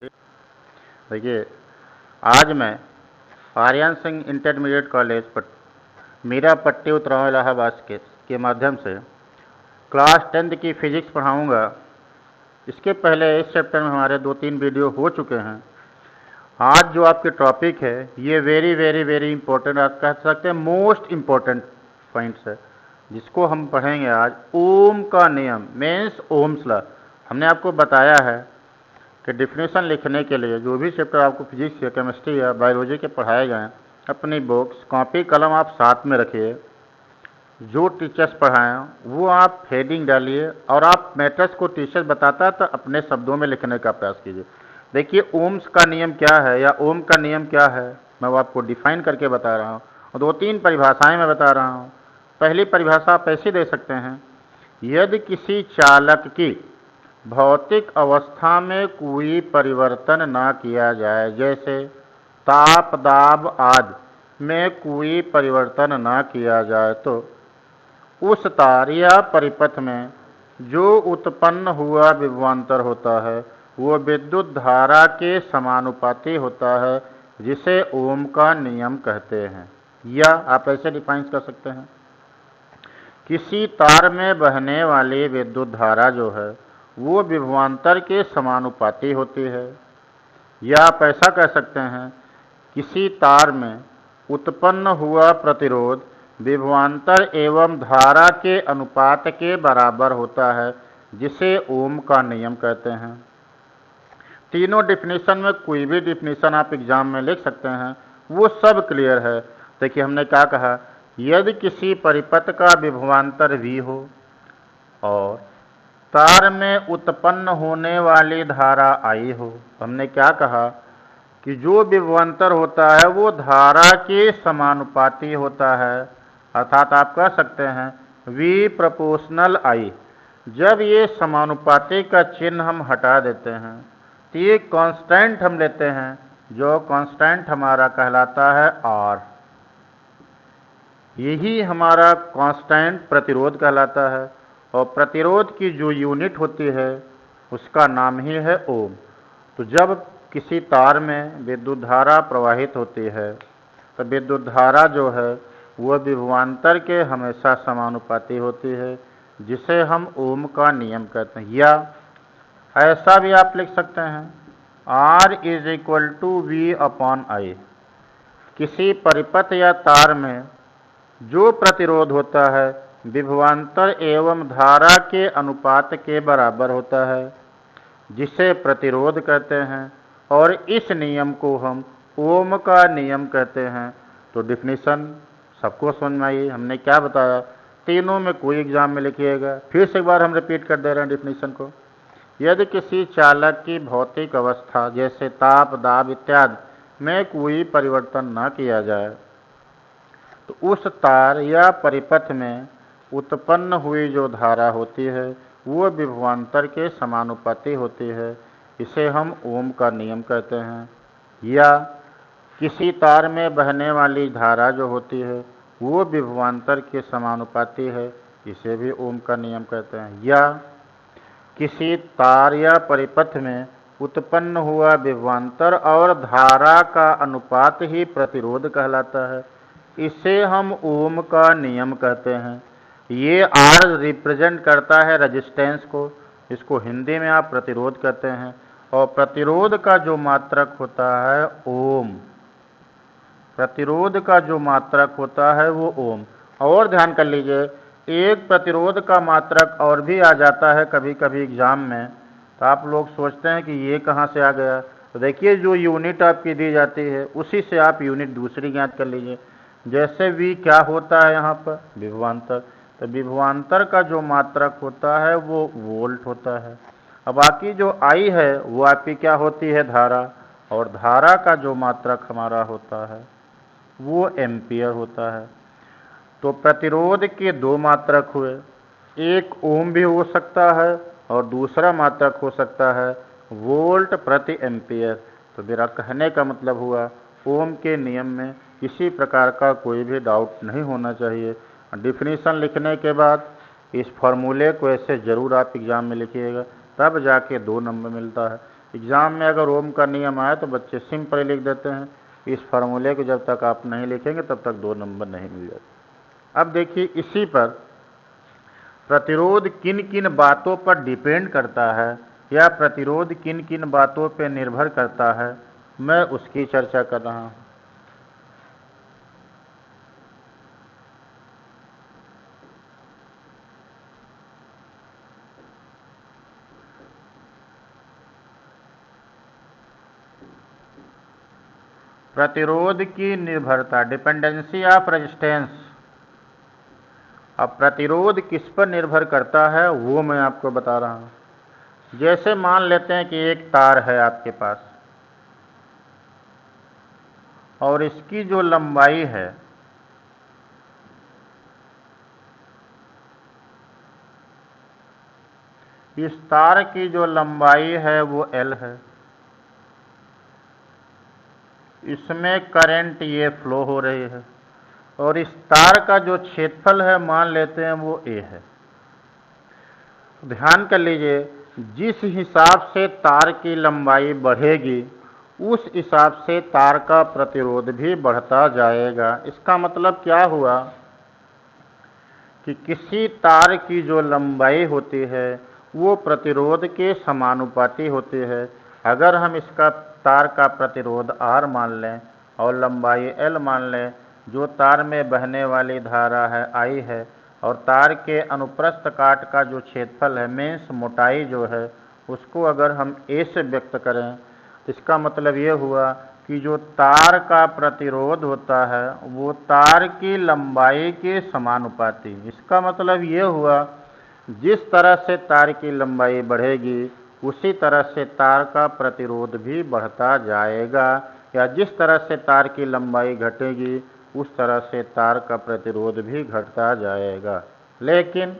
देखिए, आज मैं आर्यन सिंह इंटरमीडिएट कॉलेज मीरा पट्टी उतराव इलाहाबाद के माध्यम से क्लास 10th की फिजिक्स पढ़ाऊंगा। इसके पहले इस चैप्टर में हमारे 2-3 वीडियो हो चुके हैं। आज जो आपके टॉपिक है ये वेरी वेरी वेरी इंपॉर्टेंट, आप कह सकते हैं मोस्ट इम्पॉर्टेंट पॉइंट्स है, जिसको हम पढ़ेंगे आज। ओम का नियम मीन्स ओम्स लॉ। हमने आपको बताया है कि डिफिनेशन लिखने के लिए जो भी चैप्टर आपको फिजिक्स या केमिस्ट्री या बायोलॉजी के पढ़ाए गए, अपनी बुक्स कॉपी कलम आप साथ में रखिए। जो टीचर्स पढ़ाएं वो आप हेडिंग डालिए और आप मैटर्स को टीचर्स बताता है तो अपने शब्दों में लिखने का प्रयास कीजिए। देखिए, ओम्स का नियम क्या है या ओम का नियम क्या है, मैं वो आपको डिफाइन करके बता रहा हूँ और 2-3 परिभाषाएं मैं बता रहा हूँ। पहली परिभाषा आप ऐसी दे सकते हैं, यदि किसी चालक की भौतिक अवस्था में कोई परिवर्तन ना किया जाए, जैसे ताप दाब आदि में कोई परिवर्तन ना किया जाए, तो उस तार या परिपथ में जो उत्पन्न हुआ विभवांतर होता है वो विद्युत धारा के समानुपाती होता है, जिसे ओम का नियम कहते हैं। या आप ऐसे डिफाइन कर सकते हैं, किसी तार में बहने वाली विद्युत धारा जो है वो विभवांतर के समानुपाती होती है। या आप ऐसा कह सकते हैं, किसी तार में उत्पन्न हुआ प्रतिरोध विभवांतर एवं धारा के अनुपात के बराबर होता है, जिसे ओम का नियम कहते हैं। तीनों डिफिनीशन में कोई भी डिफिनीशन आप एग्जाम में लिख सकते हैं, वो सब क्लियर है। देखिए, हमने क्या कहा, यदि किसी परिपथ का विभवांतर V हो और तार में उत्पन्न होने वाली धारा I हो, हमने क्या कहा कि जो विभवांतर होता है वो धारा के समानुपाती होता है, अर्थात आप कह सकते हैं V प्रोपोर्शनल I। जब ये समानुपाती का चिन्ह हम हटा देते हैं तो ये कांस्टेंट हम लेते हैं, जो कांस्टेंट हमारा कहलाता है R। यही हमारा कांस्टेंट प्रतिरोध कहलाता है और प्रतिरोध की जो यूनिट होती है उसका नाम ही है ओम। तो जब किसी तार में विद्युत धारा प्रवाहित होती है तो विद्युत धारा जो है वह विभवांतर के हमेशा समानुपाती होती है, जिसे हम ओम का नियम कहते हैं। या ऐसा भी आप लिख सकते हैं, R = V/I। किसी परिपथ या तार में जो प्रतिरोध होता है विभवांतर एवं धारा के अनुपात के बराबर होता है, जिसे प्रतिरोध कहते हैं, और इस नियम को हम ओम का नियम कहते हैं। तो डिफिनीशन सबको समझ में आई। हमने क्या बताया, तीनों में कोई एग्जाम में लिखिएगा। फिर से एक बार हम रिपीट कर दे रहे हैं डिफिनीशन को। यदि किसी चालक की भौतिक अवस्था जैसे ताप दाब इत्यादि में कोई परिवर्तन न किया जाए तो उस तार या परिपथ में उत्पन्न हुई जो धारा होती है वो विभवांतर के समानुपाती होती है, इसे हम ओम का नियम कहते हैं। या किसी तार में बहने वाली धारा जो होती है वो विभवांतर के समानुपाती है, इसे भी ओम का नियम कहते हैं। या किसी तार या परिपथ में उत्पन्न हुआ विभवांतर और धारा का अनुपात ही प्रतिरोध कहलाता है, इसे हम ओम का नियम कहते हैं। ये R रिप्रेजेंट करता है रेजिस्टेंस को, इसको हिंदी में आप प्रतिरोध कहते हैं, और प्रतिरोध का जो मात्रक होता है ओम, प्रतिरोध का जो मात्रक होता है वो ओम। और ध्यान कर लीजिए, एक प्रतिरोध का मात्रक और भी आ जाता है कभी कभी एग्जाम में, तो आप लोग सोचते हैं कि ये कहाँ से आ गया। तो देखिए, जो यूनिट आपकी दी जाती है उसी से आप यूनिट दूसरी ज्ञात कर लीजिए। जैसे V क्या होता है यहाँ पर, विभवांतर, तो विभवांतर का जो मात्रक होता है वो वोल्ट होता है। अब बाकी जो I है वो आपकी क्या होती है, धारा, और धारा का जो मात्रक हमारा होता है वो एम्पियर होता है। तो प्रतिरोध के दो मात्रक हुए, एक ओम भी हो सकता है और दूसरा मात्रक हो सकता है वोल्ट प्रति एम्पियर। तो मेरा कहने का मतलब हुआ, ओम के नियम में किसी प्रकार का कोई भी डाउट नहीं होना चाहिए। डिफिनीशन लिखने के बाद इस फॉर्मूले को ऐसे ज़रूर आप एग्ज़ाम में लिखिएगा, तब जाके 2 नंबर मिलता है। एग्ज़ाम में अगर ओम का नियम आए तो बच्चे सिंपल लिख देते हैं। इस फार्मूले को जब तक आप नहीं लिखेंगे तब तक 2 नंबर नहीं मिल जाते। अब देखिए, इसी पर प्रतिरोध किन किन बातों पर डिपेंड करता है या प्रतिरोध किन किन बातों पर निर्भर करता है, मैं उसकी चर्चा कर रहा हूँ। प्रतिरोध की निर्भरता, डिपेंडेंसी ऑफ रेजिस्टेंस। अब प्रतिरोध किस पर निर्भर करता है वो मैं आपको बता रहा हूँ। जैसे मान लेते हैं कि एक तार है आपके पास और इसकी जो लंबाई है इस तार की जो लंबाई है वो L है। इसमें करंट ये फ्लो हो रही है और इस तार का जो क्षेत्रफल है मान लेते हैं वो A है। ध्यान कर लीजिए, जिस हिसाब से तार की लंबाई बढ़ेगी उस हिसाब से तार का प्रतिरोध भी बढ़ता जाएगा। इसका मतलब क्या हुआ कि किसी तार की जो लंबाई होती है वो प्रतिरोध के समानुपाती होती है। अगर हम इसका तार का प्रतिरोध R मान लें और लंबाई L मान लें, जो तार में बहने वाली धारा है I है और तार के अनुप्रस्थ काट का जो क्षेत्रफल है मीन्स मोटाई जो है उसको अगर हम A से व्यक्त करें, इसका मतलब ये हुआ कि जो तार का प्रतिरोध होता है वो तार की लंबाई के समानुपाती। इसका मतलब ये हुआ जिस तरह से तार की लंबाई बढ़ेगी उसी तरह से तार का प्रतिरोध भी बढ़ता जाएगा, या जिस तरह से तार की लंबाई घटेगी उस तरह से तार का प्रतिरोध भी घटता जाएगा। लेकिन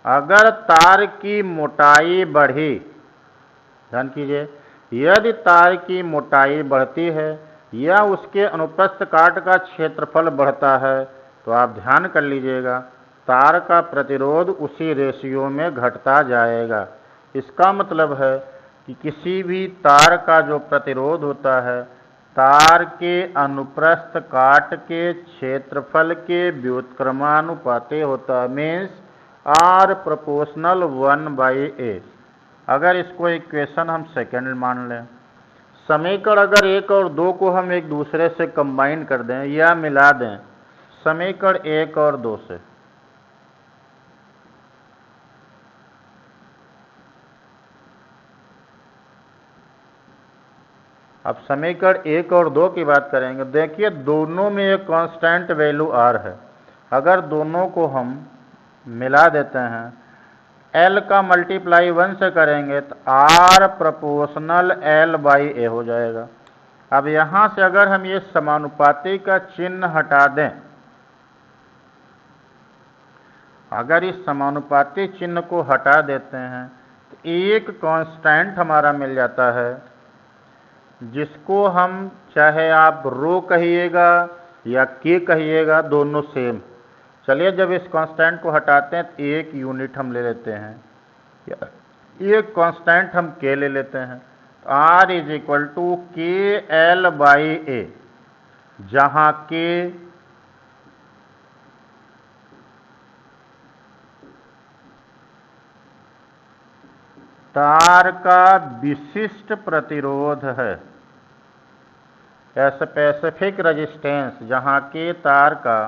अगर तार की मोटाई बढ़ी, ध्यान कीजिए, यदि तार की मोटाई बढ़ती है या उसके अनुप्रस्थ काट का क्षेत्रफल बढ़ता है तो आप ध्यान कर लीजिएगा तार का प्रतिरोध उसी रेशियो में घटता जाएगा। इसका मतलब है कि किसी भी तार का जो प्रतिरोध होता है तार के अनुप्रस्थ काट के क्षेत्रफल के व्युत्क्रमानुपाती होता है, मीन्स R प्रोपोर्शनल 1/A। अगर इसको इक्वेशन हम सेकेंड मान लें, समीकरण अगर 1 और 2 को हम एक दूसरे से कंबाइन कर दें या मिला दें, समीकरण 1 और 2 से, अब समीकरण 1 और 2 की बात करेंगे। देखिए, दोनों में एक कांस्टेंट वैल्यू R है। अगर दोनों को हम मिला देते हैं, L का मल्टीप्लाई 1 से करेंगे तो R प्रोपोर्शनल L/A हो जाएगा। अब यहाँ से अगर हम ये समानुपाती का चिन्ह हटा दें, अगर इस समानुपाती चिन्ह को हटा देते हैं तो एक कांस्टेंट हमारा मिल जाता है जिसको हम चाहे आप रो कहिएगा या के कहिएगा, दोनों सेम। चलिए, जब इस कांस्टेंट को हटाते हैं तो एक यूनिट हम ले लेते हैं, एक कांस्टेंट हम के ले लेते हैं। R is equal to KL/A, जहाँ के तार का विशिष्ट प्रतिरोध है, स्पेसिफिक रेजिस्टेंस, जहाँ के तार का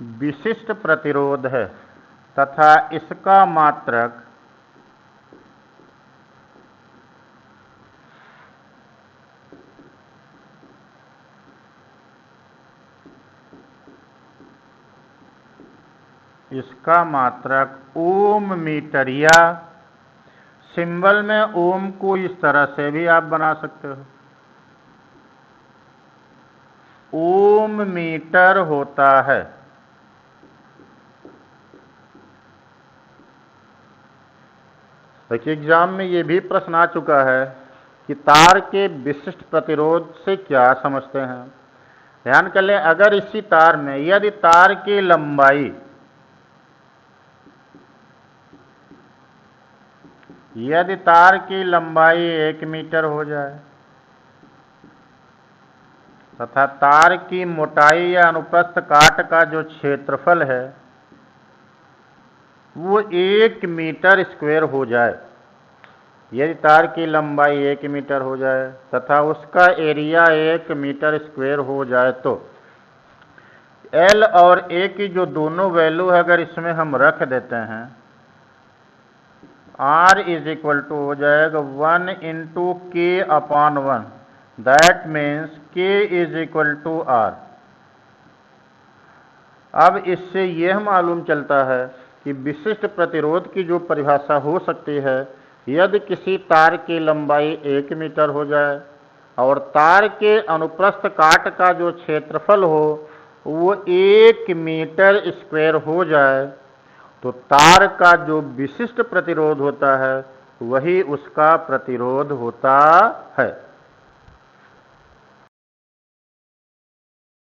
विशिष्ट प्रतिरोध है तथा इसका मात्रक ओम मीटर, या सिंबल में ओम को इस तरह से भी आप बना सकते हो, ओम मीटर होता है। देखिए, एग्जाम में ये भी प्रश्न आ चुका है कि तार के विशिष्ट प्रतिरोध से क्या समझते हैं। ध्यान कर लें, अगर इसी तार में यदि तार की लंबाई यदि तार की लंबाई 1 मीटर हो जाए तथा तार की मोटाई या अनुप्रस्थ काट का जो क्षेत्रफल है वो 1 मीटर स्क्वायर हो जाए, यदि तार की लंबाई 1 मीटर हो जाए तथा उसका एरिया 1 मीटर स्क्वायर हो जाए, तो L और A की जो दोनों वैल्यू है अगर इसमें हम रख देते हैं, R इज इक्वल टू हो जाएगा 1 into K/1, that means K is equal to R। अब इससे यह मालूम चलता है कि विशिष्ट प्रतिरोध की जो परिभाषा हो सकती है, यदि किसी तार की लंबाई 1 मीटर हो जाए और तार के अनुप्रस्थ काट का जो क्षेत्रफल हो वो 1 मीटर स्क्वायर हो जाए, तो तार का जो विशिष्ट प्रतिरोध होता है वही उसका प्रतिरोध होता है।